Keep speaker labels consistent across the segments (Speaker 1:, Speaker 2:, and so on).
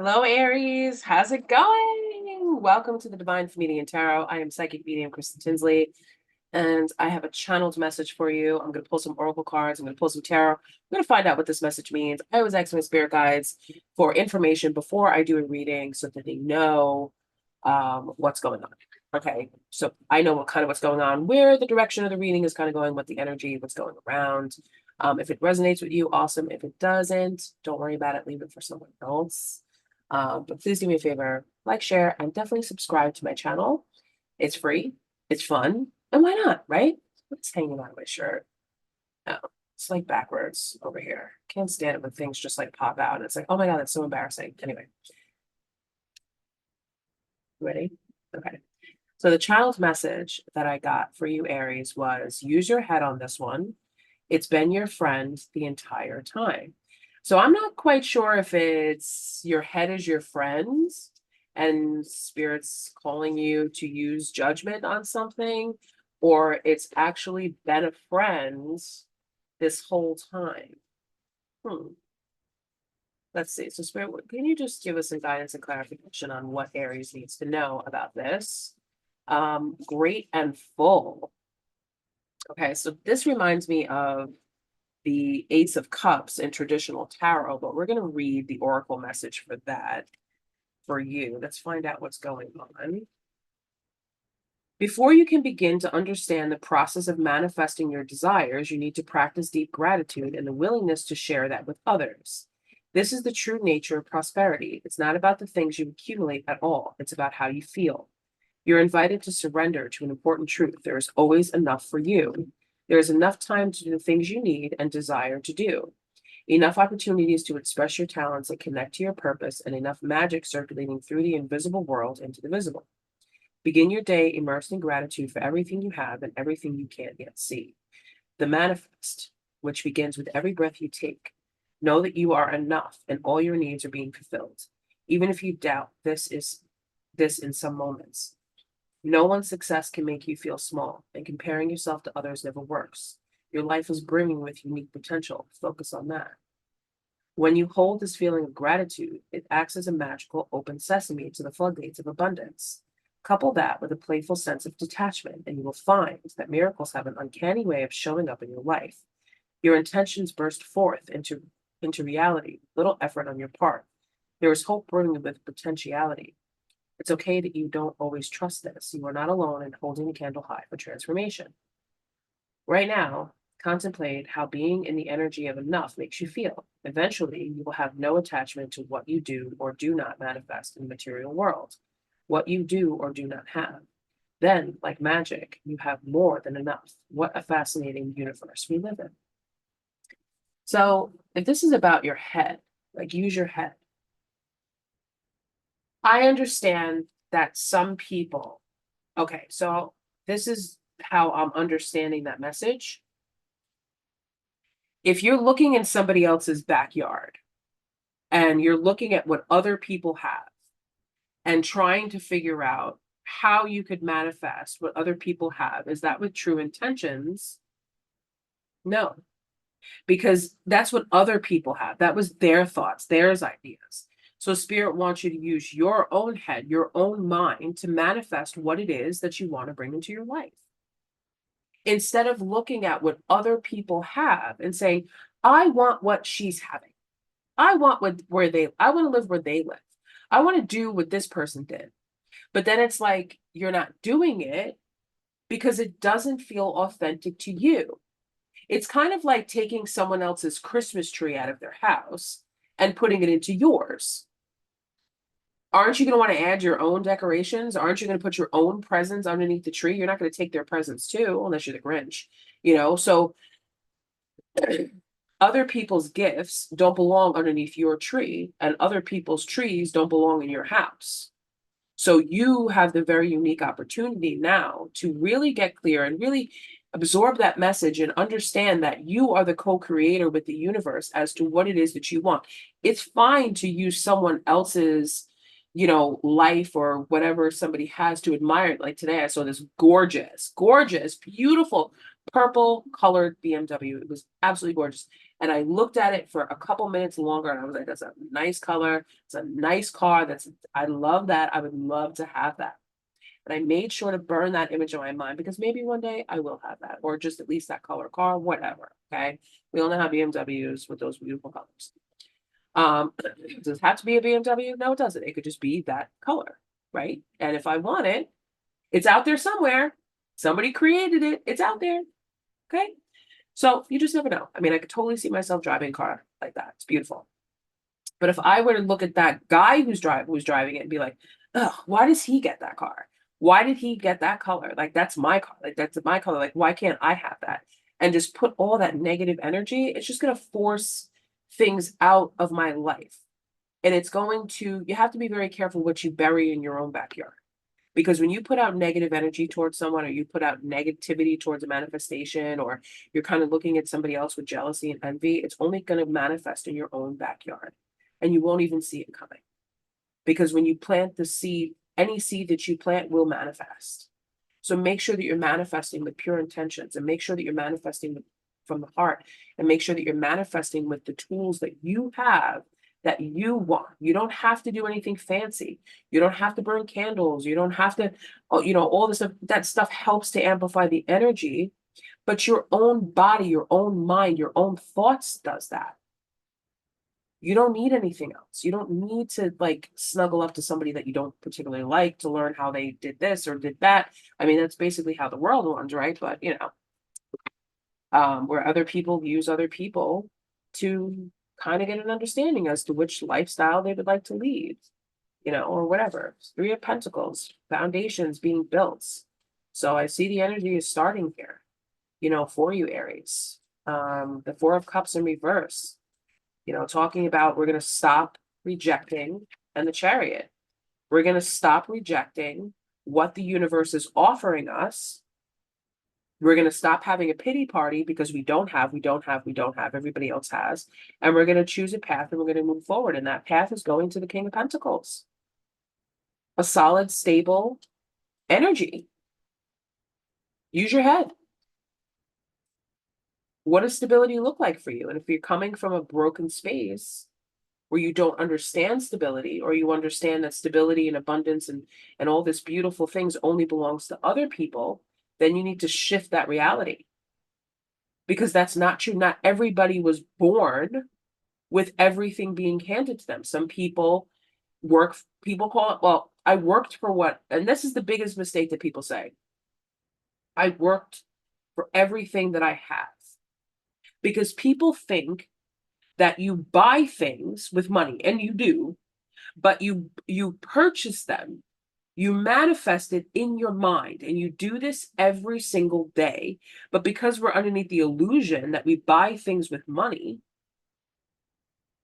Speaker 1: Hello, Aries. How's it going? Welcome to the Divine Comedian Tarot. I am psychic medium Kristen Tinsley, and I have a channeled message for you. I'm going to pull some oracle cards. I'm going to pull some tarot. I'm going to find out what this message means. I always ask my spirit guides for information before I do a reading so that they know what's going on. Okay, so I know what's going on, where the direction of the reading is kind of going, what the energy, what's going around. If it resonates with you, awesome. If it doesn't, don't worry about it. Leave it for someone else. But please do me a favor, like, share, and definitely subscribe to my channel. It's free, it's fun, and why not, right? What's hanging on my shirt? Oh, it's like backwards over here. Can't stand it when things just like pop out. And it's like, oh my God, that's so embarrassing. Anyway, ready? Okay. So the child message that I got for you, Aries, was use your head on this one. It's been your friend the entire time. So I'm not quite sure if it's your head is your friend and spirit's calling you to use judgment on something, or it's actually been a friend this whole time. Let's see. So spirit, can you just give us some guidance and clarification on what Aries needs to know about this? Great and full. Okay, so this reminds me of the Ace of Cups in traditional tarot, but we're going to read the oracle message for that for you. Let's find out what's going on. Before you can begin to understand the process of manifesting your desires, you need to practice deep gratitude and the willingness to share that with others. This is the true nature of prosperity. It's not about the things you accumulate at all. It's about how you feel. You're invited to surrender to an important truth. There is always enough for you. There is enough time to do the things you need and desire to do. Enough opportunities to express your talents and connect to your purpose, and enough magic circulating through the invisible world into the visible. Begin your day immersed in gratitude for everything you have and everything you can't yet see. The manifest, which begins with every breath you take. Know that you are enough and all your needs are being fulfilled. Even if you doubt this in some moments. No one's success can make you feel small, and comparing yourself to others never works. Your life is brimming with unique potential. Focus on that. When you hold this feeling of gratitude, it acts as a magical open sesame to the floodgates of abundance. Couple that with a playful sense of detachment, and you will find that miracles have an uncanny way of showing up in your life. Your intentions burst forth into reality, little effort on your part. There is hope brimming with potentiality. It's okay that you don't always trust this. You are not alone in holding the candle high for transformation. Right now, contemplate how being in the energy of enough makes you feel. Eventually, you will have no attachment to what you do or do not manifest in the material world, what you do or do not have. Then, like magic, you have more than enough. What a fascinating universe we live in. So, if this is about your head, like use your head. I understand that some people, okay, so this is how I'm understanding that message. If you're looking in somebody else's backyard and you're looking at what other people have and trying to figure out how you could manifest what other people have, is that with true intentions? No, because that's what other people have. That was their thoughts, theirs ideas. So spirit wants you to use your own head, your own mind to manifest what it is that you want to bring into your life. Instead of looking at what other people have and saying, I want what she's having. I want I want to live where they live. I want to do what this person did. But then it's like you're not doing it because it doesn't feel authentic to you. It's kind of like taking someone else's Christmas tree out of their house and putting it into yours. Aren't you going to want to add your own decorations? Aren't you going to put your own presents underneath the tree? You're not going to take their presents too, unless you're the Grinch, So other people's gifts don't belong underneath your tree, and other people's trees don't belong in your house. So you have the very unique opportunity now to really get clear and really absorb that message and understand that you are the co-creator with the universe as to what it is that you want. It's fine to use someone else's, life or whatever somebody has to admire. Like today, I saw this gorgeous, beautiful purple colored BMW. It was absolutely gorgeous. And I looked at it for a couple minutes longer and I was like, that's a nice color. It's a nice car. I love that. I would love to have that. And I made sure to burn that image in my mind because maybe one day I will have that, or just at least that color car, whatever. Okay. We all know how BMWs with those beautiful colors. Does it have to be a BMW? No, it doesn't. It could just be that color, right? And if I want it, it's out there somewhere. Somebody created it. It's out there. Okay. So you just never know. I mean, I could totally see myself driving a car like that. It's beautiful. But if I were to look at that guy who's driving it and be like, oh, why does he get that car? Why did he get that color? Like, that's my car. Like, that's my color. Like, why can't I have that? And just put all that negative energy, it's just going to force things out of my life. And you have to be very careful what you bury in your own backyard. Because when you put out negative energy towards someone, or you put out negativity towards a manifestation, or you're kind of looking at somebody else with jealousy and envy, it's only going to manifest in your own backyard. And you won't even see it coming. Because when you plant the seed, any seed that you plant will manifest. So make sure that you're manifesting with pure intentions, and make sure that you're manifesting from the heart, and make sure that you're manifesting with the tools that you have that you want. You don't have to do anything fancy. You don't have to burn candles. You don't have to, all this stuff. That stuff helps to amplify the energy, but your own body, your own mind, your own thoughts does that. You don't need anything else. You don't need to like snuggle up to somebody that you don't particularly like to learn how they did this or did that. I mean, that's basically how the world runs, right? But where other people use other people to kind of get an understanding as to which lifestyle they would like to lead, or whatever. Three of Pentacles, foundations being built. So I see the energy is starting here, for you, Aries. The Four of Cups in reverse. Talking about we're going to stop rejecting, and the Chariot. We're going to stop rejecting what the universe is offering us. We're going to stop having a pity party because we don't have, everybody else has. And we're going to choose a path, and we're going to move forward. And that path is going to the King of Pentacles. A solid, stable energy. Use your head. What does stability look like for you? And if you're coming from a broken space where you don't understand stability, or you understand that stability and abundance and all this beautiful things only belongs to other people, then you need to shift that reality. Because that's not true. Not everybody was born with everything being handed to them. Some people call it, well, I worked for what, and this is the biggest mistake that people say. I worked for everything that I have. Because people think that you buy things with money, and you do, but you purchase them, you manifest it in your mind, and you do this every single day. But because we're underneath the illusion that we buy things with money,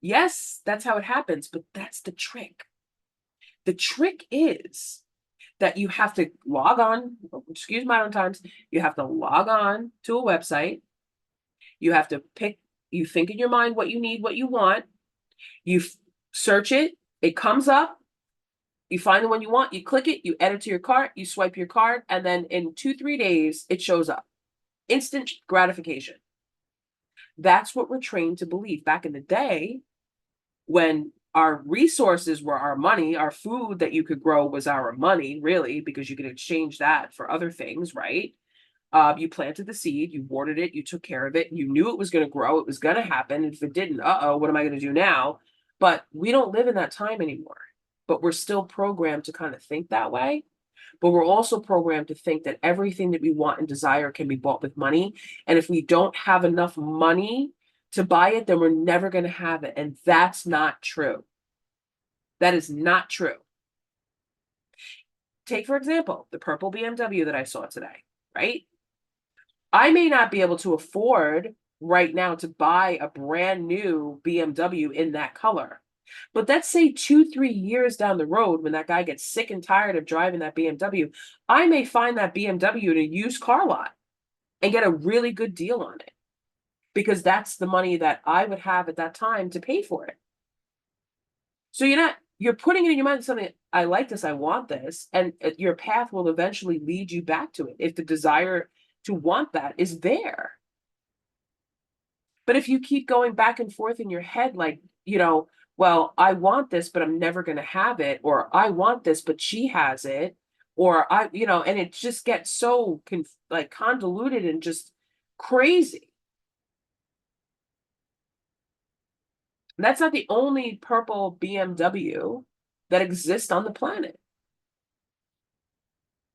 Speaker 1: yes, that's how it happens, but that's the trick. The trick is that you have to log on, excuse my own times, you have to log on to a website. You have to you think in your mind what you need, what you want. You search it, it comes up. You find the one you want, you click it, you add it to your cart, you swipe your card, and then in 2-3 days, it shows up. Instant gratification. That's what we're trained to believe. Back in the day, when our resources were our money, our food that you could grow was our money, really, because you could exchange that for other things, right? You planted the seed, you watered it, you took care of it, you knew it was going to grow, it was going to happen. If it didn't, what am I going to do now? But we don't live in that time anymore. But we're still programmed to kind of think that way. But we're also programmed to think that everything that we want and desire can be bought with money. And if we don't have enough money to buy it, then we're never going to have it. And that's not true. That is not true. Take, for example, the purple BMW that I saw today, right? I may not be able to afford right now to buy a brand new BMW in that color. But let's say 2-3 years down the road, when that guy gets sick and tired of driving that BMW, I may find that BMW in a used car lot and get a really good deal on it, because that's the money that I would have at that time to pay for it. So you're putting it in your mind something, I like this, I want this, and your path will eventually lead you back to it. If the desire to want that is there. But if you keep going back and forth in your head, like, well, I want this, but I'm never going to have it, or I want this, but she has it, or and it just gets so like convoluted and just crazy. And that's not the only purple BMW that exists on the planet.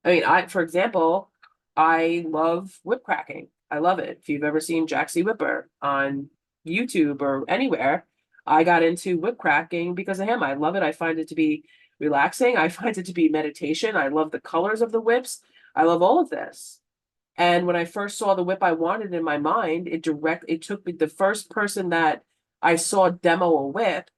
Speaker 1: I mean, for example, I love whip cracking. I love it. If you've ever seen Jack C. Whipper on YouTube or anywhere, I got into whip cracking because of him. I love it. I find it to be relaxing. I find it to be meditation. I love the colors of the whips. I love all of this. And when I first saw the whip I wanted in my mind, it took me the first person that I saw demo a whip,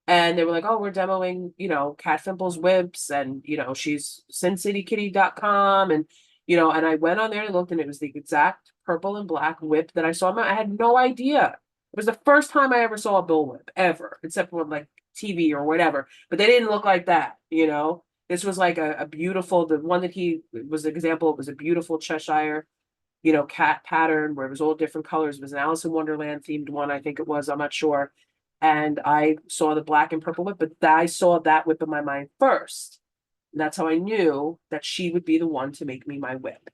Speaker 1: and they were like, oh, we're demoing, Kat Fimple's whips, and, she's sincitykitty.com. And I went on there and looked, and it was the exact purple and black whip that I saw. I had no idea. It was the first time I ever saw a bull whip, ever, except for like TV or whatever. But they didn't look like that. This was like a beautiful, the one that he was an example, it was a beautiful Cheshire, cat pattern where it was all different colors. It was an Alice in Wonderland themed one, I think it was. I'm not sure. And I saw the black and purple whip, but I saw that whip in my mind first. And that's how I knew that she would be the one to make me my whip.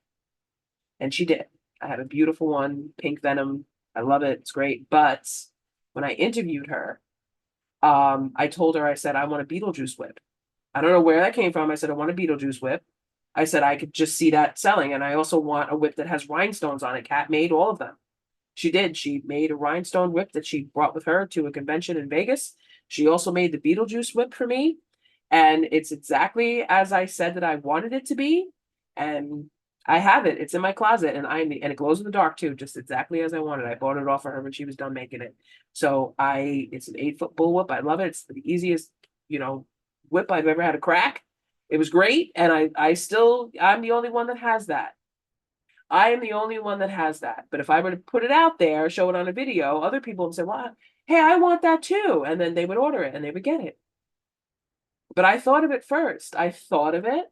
Speaker 1: And she did. I have a beautiful one, pink venom. I love it. It's great. But when I interviewed her, I told her, I said, I want a Beetlejuice whip. I don't know where that came from. I said, I want a Beetlejuice whip. I said, I could just see that selling. And I also want a whip that has rhinestones on it. Kat made all of them. She did. She made a rhinestone whip that she brought with her to a convention in Vegas. She also made the Beetlejuice whip for me. And it's exactly as I said that I wanted it to be. And I have it. It's in my closet, and it glows in the dark too, just exactly as I wanted. I bought it off of her when she was done making it. So it's an 8-foot bull whip. I love it. It's the easiest, whip I've ever had to crack. It was great. And I'm the only one that has that. I am the only one that has that. But if I were to put it out there, show it on a video, other people would say, well, hey, I want that too. And then they would order it and they would get it. But I thought of it first. I thought of it.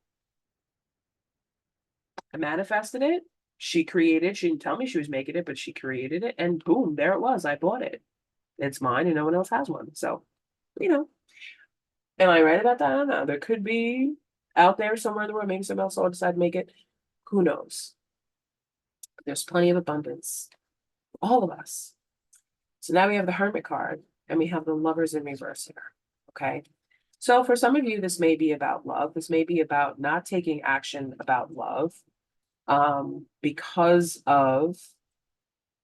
Speaker 1: I manifested it. She didn't tell me she was making it, but she created it. And boom, there it was. I bought it. It's mine and no one else has one. So, am I right about that? I don't know. There could be out there somewhere in the world, maybe someone else will decide to make it. Who knows? There's plenty of abundance. All of us. So now we have the Hermit card and we have the Lovers in reverse here. Okay. So for some of you, this may be about love. This may be about not taking action about love because of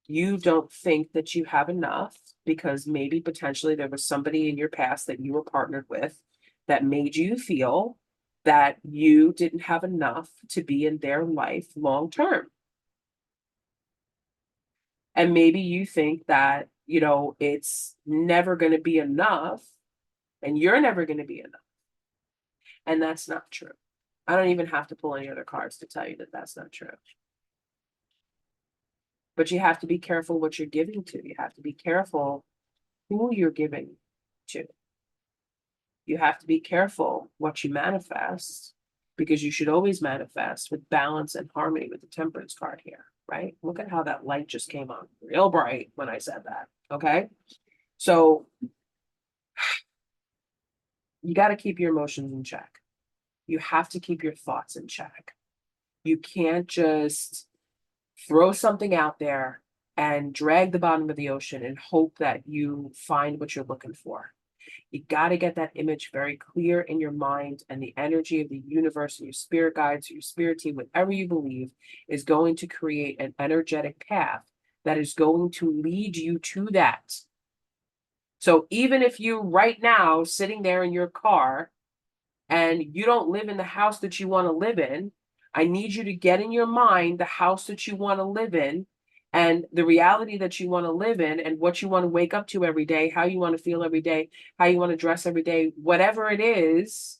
Speaker 1: you don't think that you have enough, because maybe potentially there was somebody in your past that you were partnered with that made you feel that you didn't have enough to be in their life long term. And maybe you think that, it's never going to be enough and you're never going to be enough. And that's not true. I don't even have to pull any other cards to tell you that that's not true. But you have to be careful what you're giving to. You have to be careful who you're giving to. You have to be careful what you manifest, because you should always manifest with balance and harmony with the Temperance card here, right? Look at how that light just came on real bright when I said that, okay? So you got to keep your emotions in check. You have to keep your thoughts in check. You can't just throw something out there and drag the bottom of the ocean and hope that you find what you're looking for. You got to get that image very clear in your mind, and the energy of the universe and your spirit guides, your spirit team, whatever you believe, is going to create an energetic path that is going to lead you to that. So even if you right now sitting there in your car and you don't live in the house that you want to live in, I need you to get in your mind the house that you want to live in and the reality that you want to live in and what you want to wake up to every day, how you want to feel every day, how you want to dress every day, whatever it is,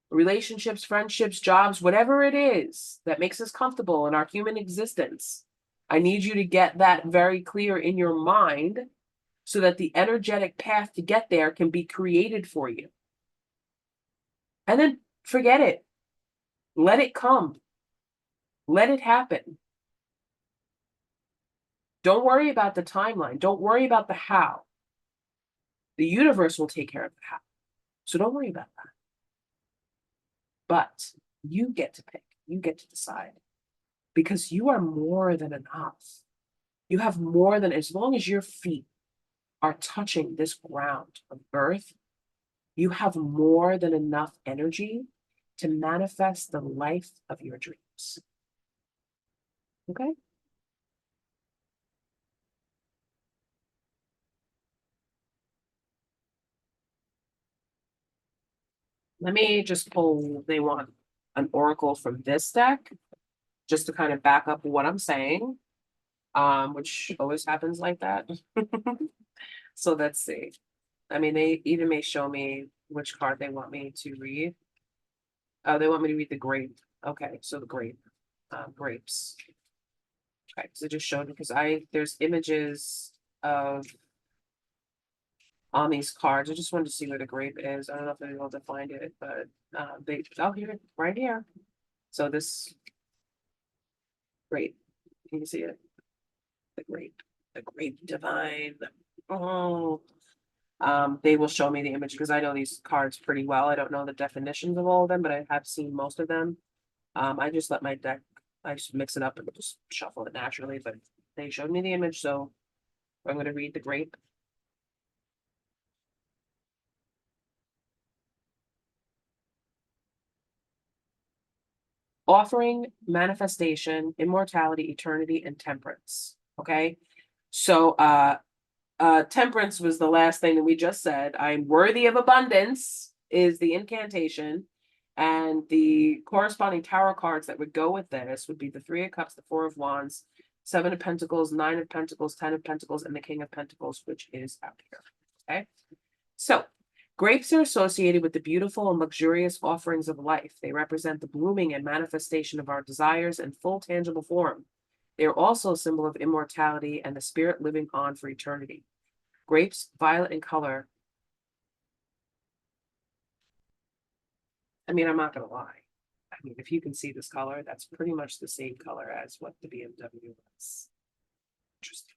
Speaker 1: relationships, friendships, jobs, whatever it is that makes us comfortable in our human existence. I need you to get that very clear in your mind so that the energetic path to get there can be created for you. And then forget it. Let it come. Let it happen. Don't worry about the timeline. Don't worry about the how. The universe will take care of the how. So don't worry about that. But you get to pick. You get to decide because you are more than enough. You have more than, as long as your feet are touching this ground of earth, you have more than enough energy to manifest the life of your dreams. Okay? Let me just pull, they want an oracle from this deck just to kind of back up what I'm saying, which always happens like that. So let's see. I mean, they even may show me which card they want me to read. Oh, they want me to read the grape. Okay, so the grape, grapes. Okay, so just showed because there's images of on these cards. I just wanted to see where the grape is. I don't know if I'm able to find it, but here, right here. So this grape, you can see it. The grape divine. Oh, they will show me the image because I know these cards pretty well. I don't know the definitions of all of them, but I have seen most of them. I just let my deck, I just mix it up and just shuffle it naturally, but they showed me the image, so I'm going to read the grape. Offering, manifestation, immortality, eternity, and temperance. Okay. So temperance was the last thing that we just said. I'm worthy of abundance is the incantation. And the corresponding tarot cards that would go with this would be the Three of Cups, the Four of Wands, Seven of Pentacles, Nine of Pentacles, Ten of Pentacles, and the King of Pentacles, which is out here. Okay. So grapes are associated with the beautiful and luxurious offerings of life. They represent the blooming and manifestation of our desires in full tangible form. They are also a symbol of immortality and the spirit living on for eternity. Grapes, violet in color. I mean, I'm not going to lie. I mean, if you can see this color, that's pretty much the same color as what the BMW was. Interesting.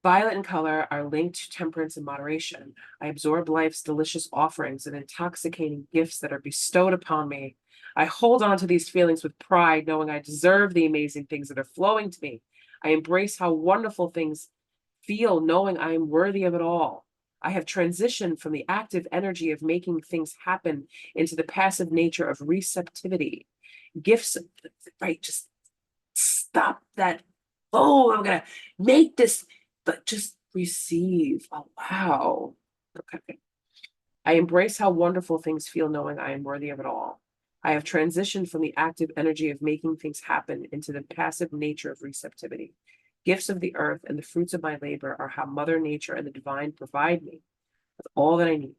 Speaker 1: Violet in color are linked to temperance and moderation. I absorb life's delicious offerings and intoxicating gifts that are bestowed upon me. I hold on to these feelings with pride, knowing I deserve the amazing things that are flowing to me. I embrace how wonderful things feel, knowing I am worthy of it all. I have transitioned from the active energy of making things happen into the passive nature of receptivity. Gifts, right? Just stop that. Oh, I'm going to make this, but just receive. Oh, wow. Okay. I embrace how wonderful things feel knowing I am worthy of it all. I have transitioned from the active energy of making things happen into the passive nature of receptivity. Gifts of the earth and the fruits of my labor are how Mother Nature and the divine provide me with all that I need.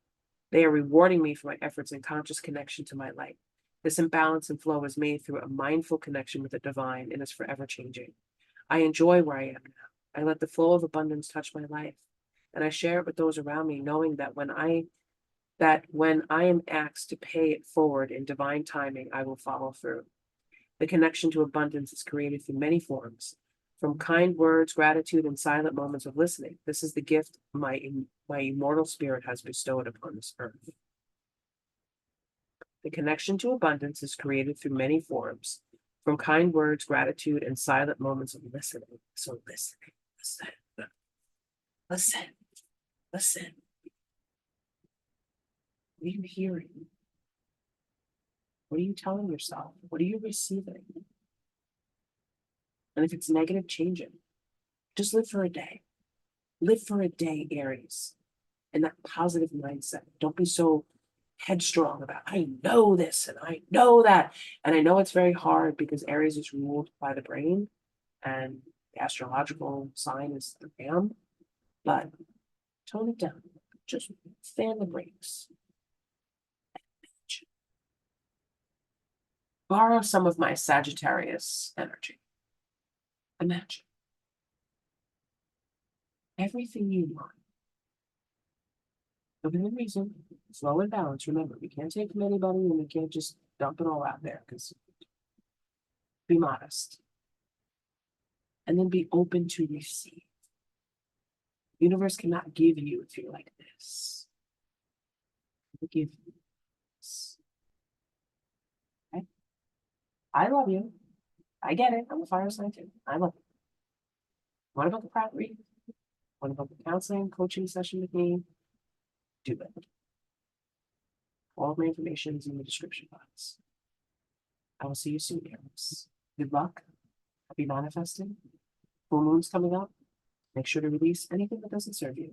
Speaker 1: They are rewarding me for my efforts and conscious connection to my light. This imbalance and flow is made through a mindful connection with the divine and is forever changing. I enjoy where I am now. I let the flow of abundance touch my life, and I share it with those around me, knowing that when I am asked to pay it forward in divine timing, I will follow through. The connection to abundance is created through many forms, from kind words, gratitude, and silent moments of listening. This is the gift my immortal spirit has bestowed upon this earth. The connection to abundance is created through many forms, from kind words, gratitude, and silent moments of listening. So listen, listen. What are you hearing? What are you telling yourself? What are you receiving? And if it's negative, change it. Just live for a day. Live for a day, Aries, in that positive mindset. Don't be so headstrong about, I know this and I know that. And I know it's very hard because Aries is ruled by the brain and the astrological sign is the ram, but tone it down. Just fan the brakes. Borrow some of my Sagittarius energy. Imagine everything you want. Within reason, slow and balance. Remember, we can't take from anybody and we can't just dump it all out there because Be modest. And then be open to receive. The universe cannot give you if you're like this. It will give you this. Okay? I love you. I get it. I'm a fire sign too. I love it. What about the private reading? What about the counseling, coaching session with me? Do it. All of my information is in the description box. I will see you soon, Aries. Good luck. Happy manifesting. Full moon's coming up. Make sure to release anything that doesn't serve you,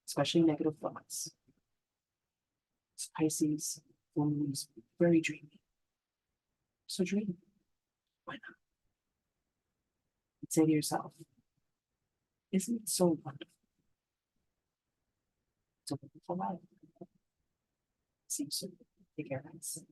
Speaker 1: especially negative thoughts. It's Pisces, full moon's very dreamy. So dream. Why not? And say to yourself, isn't it so wonderful? It's a wonderful life. See you soon. Take care, guys.